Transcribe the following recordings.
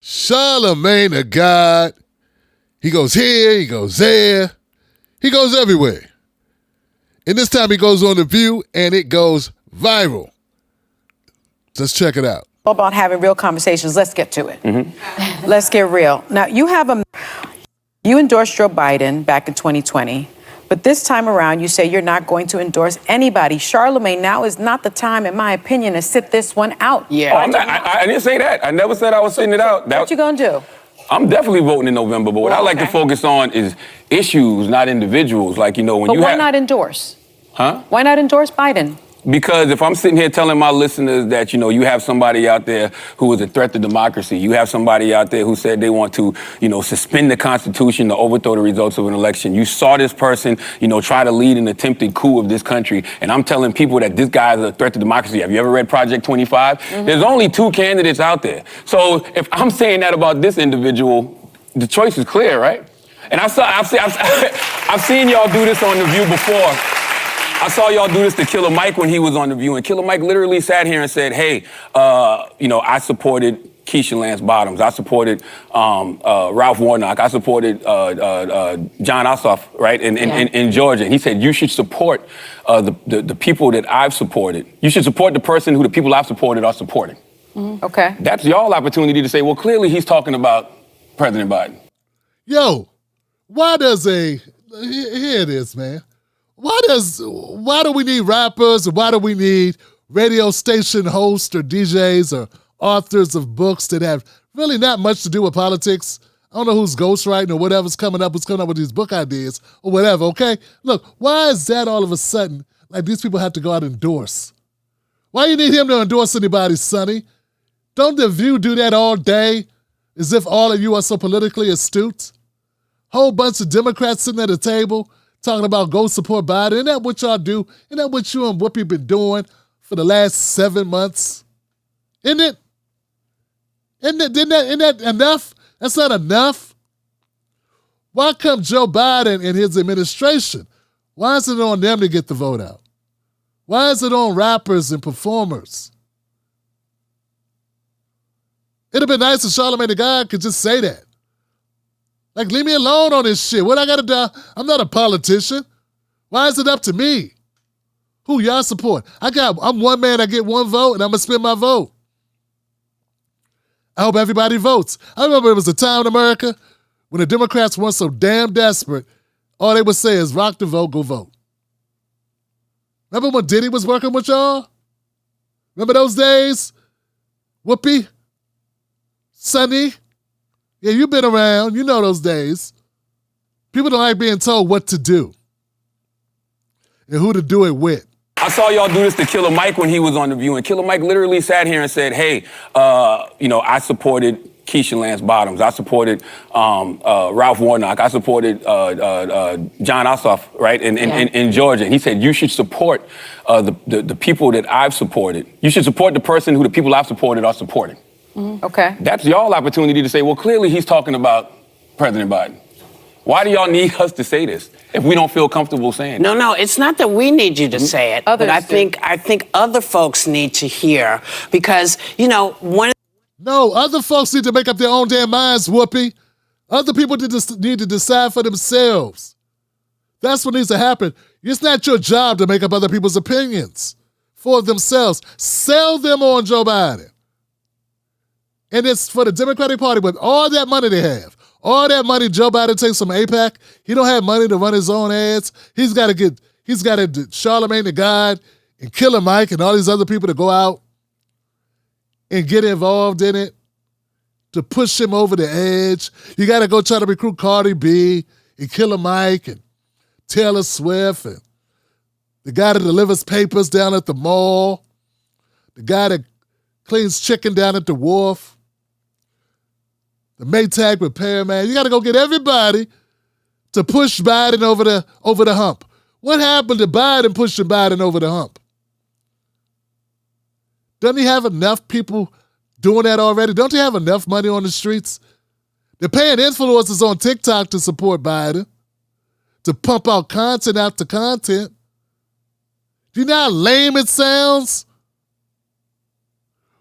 Charlamagne the God. He goes here, he goes there, he goes everywhere. And this time he goes on The View and it goes viral. Let's check it out. About having real conversations. Let's get to it. Let's get real. Now, you endorsed Joe Biden back in 2020, but this time around you say you're not going to endorse anybody. Charlamagne, now is not the time, in my opinion, to sit this one out. Yeah. I didn't say that. I never said I was sitting it out. What you gonna do? I'm definitely voting in November, but what I like to focus on is issues, not individuals. Like, you know, when But why not endorse? Huh? Why not endorse Biden? Because if I'm sitting here telling my listeners that, you know, you have somebody out there who is a threat to democracy, you have somebody out there who said they want to, you know, suspend the Constitution to overthrow the results of an election. You saw this person, you know, try to lead an attempted coup of this country. And I'm telling people that this guy is a threat to democracy. Have you ever read Project 25? There's only 2 candidates out there. So if I'm saying that about this individual, the choice is clear, right? And I've seen y'all do this on The View before. I saw y'all do this to Killer Mike when he was on The View, and Killer Mike literally sat here and said, hey, you know, I supported Keisha Lance Bottoms. I supported Ralph Warnock. I supported John Ossoff, right, in Georgia. And he said, you should support the people that I've supported. You should support the person who the people I've supported are supporting. Okay. That's y'all opportunity to say, well, clearly he's talking about President Biden. Yo, why here it is, man. Why do we need rappers, or why do we need radio station hosts or DJs or authors of books that have really not much to do with politics? I don't know who's ghostwriting or who's coming up with these book ideas or whatever, okay? Look, why is that all of a sudden, like these people have to go out and endorse? Why you need him to endorse anybody, Sonny? Don't The View do that all day as if all of you are so politically astute? Whole bunch of Democrats sitting at a table talking about go support Biden. Isn't that what y'all do? Isn't that what you and Whoopi been doing for the last 7 months? Isn't it? Isn't that enough? That's not enough. Why come Joe Biden and his administration? Why is it on them to get the vote out? Why is it on rappers and performers? It'd have been nice if Charlamagne the God could just say that. Like, leave me alone on this shit. What I gotta do? I'm not a politician. Why is it up to me? Who y'all support? I'm one man, I get one vote, and I'm gonna spend my vote. I hope everybody votes. I remember it was a time in America when the Democrats weren't so damn desperate, all they would say is rock the vote, go vote. Remember when Diddy was working with y'all? Remember those days? Whoopi? Sonny? Yeah, you've been around. You know those days. People don't like being told what to do and who to do it with. I saw y'all do this to Killer Mike when he was on The View, and Killer Mike literally sat here and said, hey, you know, I supported Keisha Lance Bottoms. I supported Ralph Warnock. I supported John Ossoff, right, in Georgia. And he said, you should support the people that I've supported. You should support the person who the people I've supported are supporting. Okay. That's y'all opportunity to say, well, clearly he's talking about President Biden. Why do y'all need us to say this if we don't feel comfortable saying it? No, it's not that we need you to say it, but I think other folks need to hear because, you know, No, other folks need to make up their own damn minds, Whoopi. Other people need to decide for themselves. That's what needs to happen. It's not your job to make up other people's opinions for themselves. Sell them on Joe Biden. And it's for the Democratic Party, with all that money they have, all that money Joe Biden takes from AIPAC, he don't have money to run his own ads. He's got to Charlamagne the God and Killer Mike and all these other people to go out and get involved in it to push him over the edge. You got to go try to recruit Cardi B and Killer Mike and Taylor Swift and the guy that delivers papers down at the mall, the guy that cleans chicken down at the wharf, the Maytag repairman. You got to go get everybody to push Biden over the hump. What happened to Biden pushing Biden over the hump? Doesn't he have enough people doing that already? Don't he have enough money on the streets? They're paying influencers on TikTok to support Biden, to pump out content after content. Do you know how lame it sounds?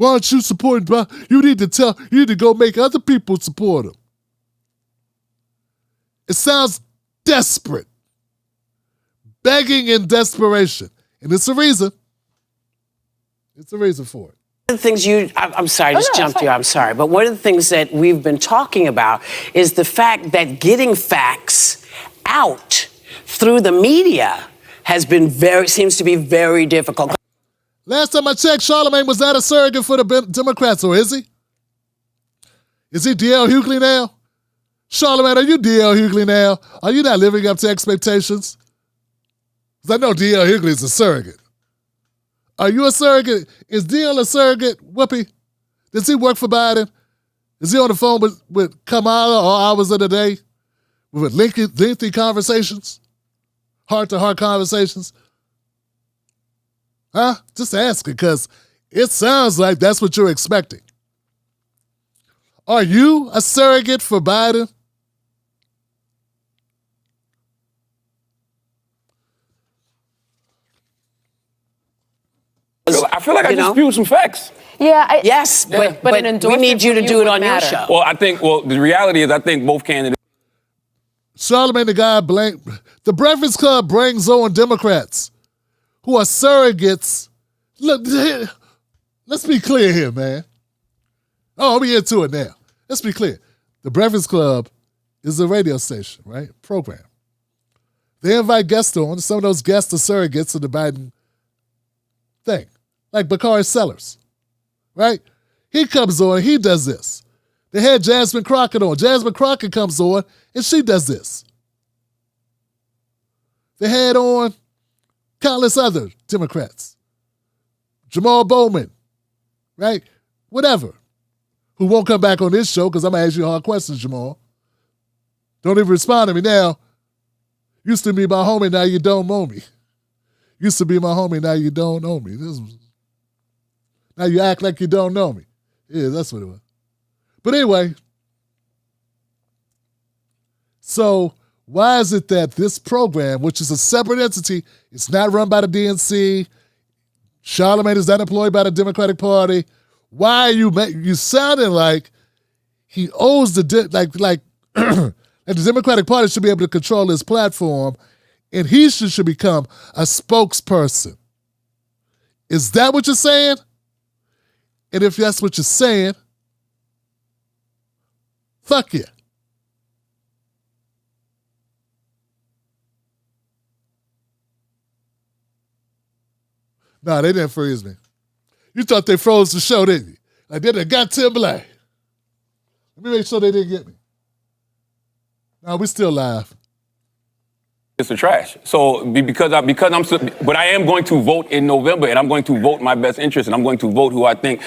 Why aren't you supporting Biden? You need to go make other people support him. It sounds desperate. Begging in desperation. And it's a reason. It's a reason for it. One of the things I'm sorry, I just jumped you, I'm sorry. But one of the things that we've been talking about is the fact that getting facts out through the media seems to be very difficult. Last time I checked, Charlamagne was not a surrogate for the Democrats, or is he? Is he D.L. Hughley now? Charlamagne, are you D.L. Hughley now? Are you not living up to expectations? Because I know D.L. Hughley is a surrogate. Are you a surrogate? Is D.L. a surrogate? Whoopi? Does he work for Biden? Is he on the phone with Kamala all hours of the day? With lengthy conversations? Heart-to-heart conversations? Huh? Just asking, because it sounds like that's what you're expecting. Are you a surrogate for Biden? I feel like I just spewed some facts. Yeah. Yes, but an endorsement we need you to do it on your show. Well, the reality is I think both candidates. Charlamagne, the Breakfast Club brings on Democrats who are surrogates. Look, let's be clear here, man. Oh, let me get to it now. Let's be clear. The Breakfast Club is a radio station, right? Program. They invite guests on. Some of those guests are surrogates of the Biden thing, like Bakari Sellers, right? He comes on, he does this. They had Jasmine Crockett on. Jasmine Crockett comes on, and she does this. They had on countless other Democrats. Jamal Bowman, right? Whatever. Who won't come back on this show because I'm going to ask you hard questions, Jamal. Don't even respond to me now. Used to be my homie, now you don't know me. Used to be my homie, now you don't know me. Now you act like you don't know me. Yeah, that's what it was. But anyway, so why is it that this program, which is a separate entity, it's not run by the DNC, Charlamagne is not employed by the Democratic Party, why are you sounding like he owes the and the Democratic Party should be able to control his platform and he should become a spokesperson. Is that what you're saying? And if that's what you're saying, fuck you. No, they didn't freeze me. You thought they froze the show, didn't you? Like they done got Timberlake. Let me make sure they didn't get me. No, we still live. It's the trash. So but I am going to vote in November, and I'm going to vote my best interest, and I'm going to vote who I think,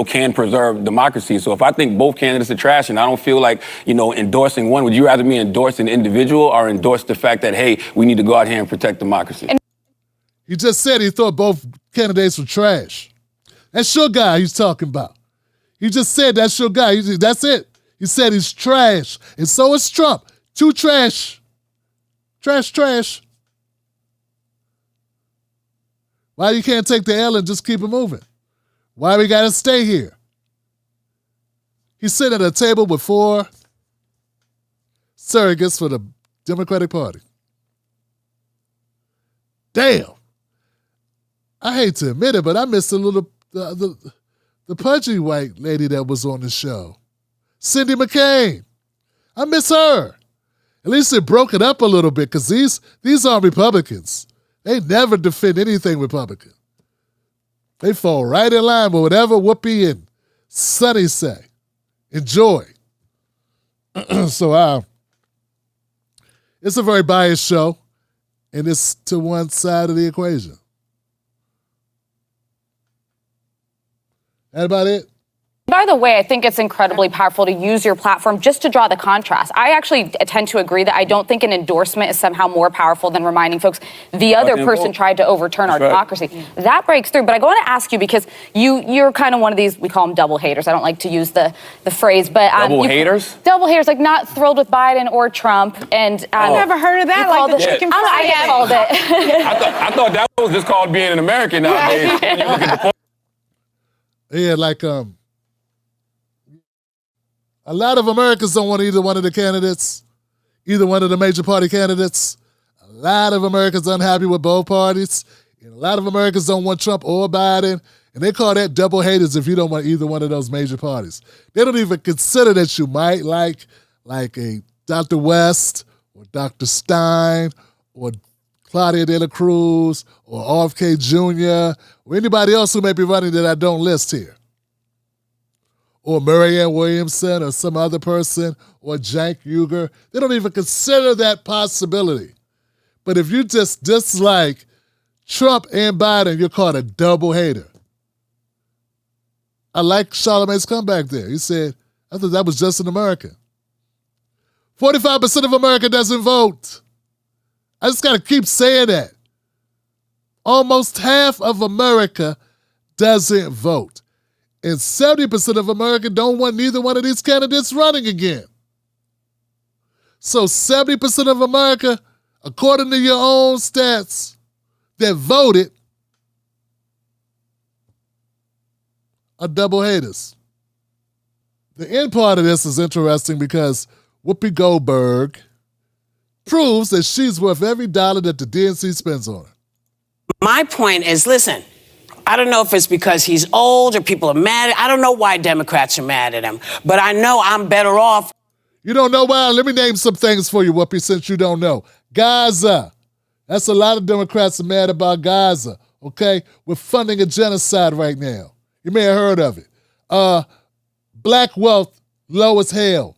can preserve democracy. So if I think both candidates are trash, and I don't feel like, endorsing one, would you rather me endorse an individual or endorse the fact that, hey, we need to go out here and protect democracy? He just said he thought both candidates were trash. That's your guy he's talking about. He just said that's your guy. That's it. He said he's trash. And so is Trump. Too trash. Trash. Why you can't take the L and just keep it moving? Why we gotta stay here? He's sitting at a table with 4 surrogates for the Democratic Party. Damn. I hate to admit it, but I missed the pudgy white lady that was on the show. Cindy McCain. I miss her. At least it broke it up a little bit because these aren't Republicans. They never defend anything Republican. They fall right in line with whatever Whoopi and Sonny say. Enjoy. So it's a very biased show, and it's to one side of the equation. That about it? By the way, I think it's incredibly powerful to use your platform just to draw the contrast. I actually tend to agree that I don't think an endorsement is somehow more powerful than reminding folks the other person tried to overturn our democracy. That breaks through. But I want to ask you, because you're kind of one of these, we call them double haters. I don't like to use the phrase, but double haters? Double haters, like not thrilled with Biden or Trump. And I've never heard of that, like the chicken fried. I called it. I thought that was just called being an American nowadays. Yeah, like a lot of Americans don't want either one of the candidates, either one of the major party candidates. A lot of Americans are unhappy with both parties. And a lot of Americans don't want Trump or Biden. And they call that double haters if you don't want either one of those major parties. They don't even consider that you might like a Dr. West or Dr. Stein or Claudia de la Cruz or RFK Jr. or anybody else who may be running that I don't list here. Or Marianne Williamson or some other person or Cenk Uygur. They don't even consider that possibility. But if you just dislike Trump and Biden, you're called a double hater. I like Charlamagne's comeback there. He said, I thought that was just an American. 45% of America doesn't vote. I just got to keep saying that. Almost half of America doesn't vote. And 70% of America don't want neither one of these candidates running again. So 70% of America, according to your own stats, that voted are double haters. The end part of this is interesting because Whoopi Goldberg proves that she's worth every dollar that the DNC spends on her. My point is, listen, I don't know if it's because he's old or people are mad. I don't know why Democrats are mad at him, but I know I'm better off. You don't know why? Let me name some things for you, Whoopi, since you don't know. Gaza. That's a lot of Democrats are mad about Gaza, okay? We're funding a genocide right now. You may have heard of it. Black wealth, low as hell.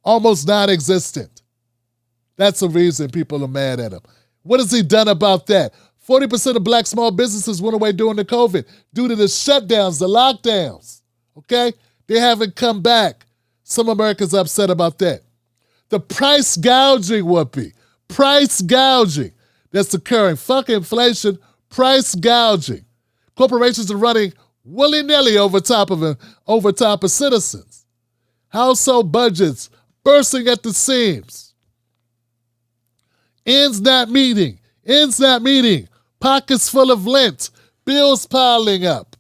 Almost non-existent. That's the reason people are mad at him. What has he done about that? 40% of black small businesses went away during the COVID due to the shutdowns, the lockdowns, okay? They haven't come back. Some Americans are upset about that. The price gouging, Whoopi. Price gouging that's occurring. Fuck inflation, price gouging. Corporations are running willy-nilly over top of citizens. Household budgets bursting at the seams. Ends not meeting. Pockets full of lint. Bills piling up.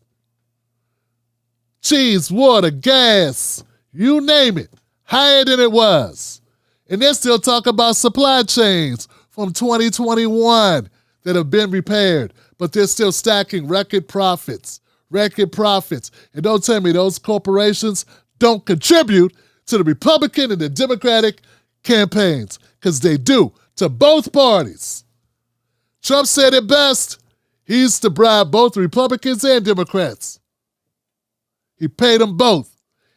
Cheese, water, gas, you name it, higher than it was. And they're still talking about supply chains from 2021 that have been repaired, but they're still stacking record profits. And don't tell me those corporations don't contribute to the Republican and the Democratic campaigns, because they do, to both parties. Trump said it best. He used to bribe both Republicans and Democrats. He paid them both.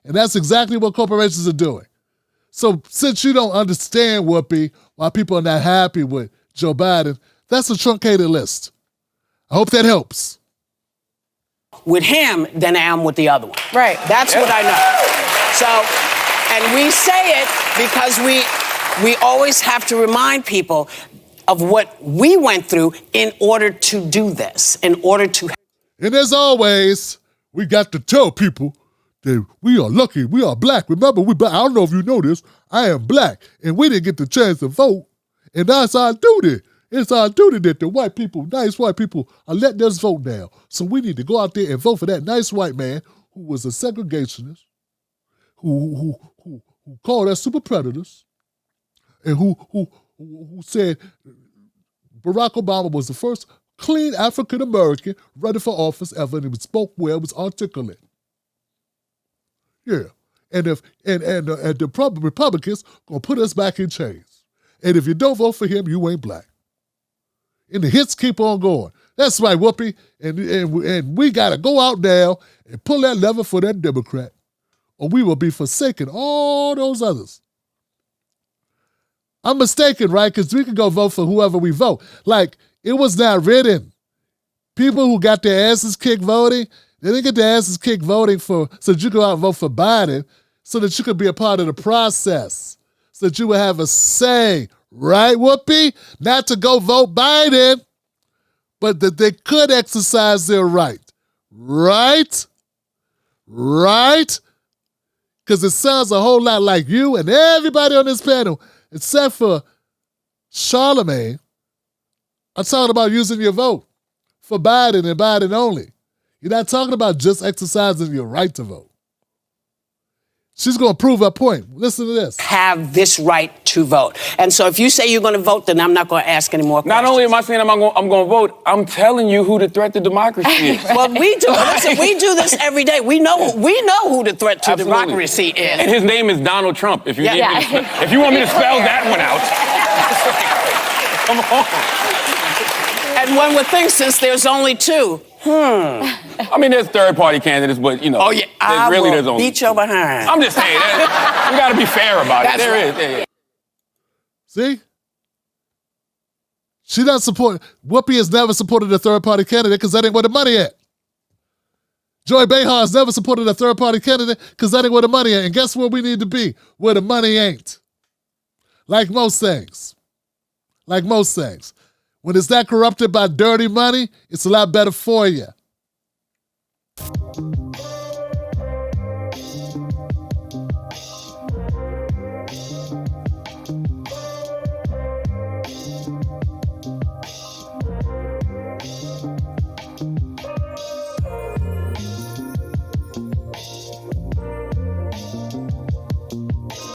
And that's exactly what corporations are doing. So since you don't understand, Whoopi, why people are not happy with Joe Biden, that's a truncated list. I hope that helps. With him than I am with the other one. Right. That's what I know. So, and we say it because we always have to remind people of what we went through in order to do this, in order to. And as always, we got to tell people that we are lucky, we are black. Remember, I don't know if you know this, I am black, and we didn't get the chance to vote. And that's our duty. It's our duty that the white people, nice white people, are letting us vote now. So we need to go out there and vote for that nice white man who was a segregationist, who called us super predators, and who said Barack Obama was the first clean African-American running for office ever, and he spoke well, was articulate. Yeah. And the Republicans gonna put us back in chains. And if you don't vote for him, you ain't black. And the hits keep on going. That's right, Whoopi. And we gotta go out now and pull that lever for that Democrat, or we will be forsaking all those others. I'm mistaken, right? Because we can go vote for whoever we vote. Like, it was not written. People who got their asses kicked voting, they didn't get their asses kicked voting so that you go out and vote for Biden, so that you could be a part of the process, so that you would have a say, right, Whoopi? Not to go vote Biden, but that they could exercise their right. Right? Right? Because it sounds a whole lot like you and everybody on this panel, except for Charlamagne, are talking about using your vote for Biden and Biden only. You're not talking about just exercising your right to vote. She's going to prove her point. Listen to this. Have this right to vote. And so if you say you're going to vote, then I'm not going to ask any more questions. Not only am I saying I'm going to vote, I'm telling you who the threat to democracy is. Well, we do. Listen, we do this every day. We know who the threat to democracy is. And his name is Donald Trump. If you if you want me to spell that one out. Come on. And one would think, since there's only two, I mean, there's third-party candidates, but, you know, oh, yeah, there's only beat your behind. I'm just saying, we got to be fair about it. There is. See? She doesn't support, Whoopi has never supported a third-party candidate because that ain't where the money at. Joy Behar has never supported a third-party candidate because that ain't where the money at. And guess where we need to be? Where the money ain't. Like most things. Like most things. When it's not corrupted by dirty money, it's a lot better for you.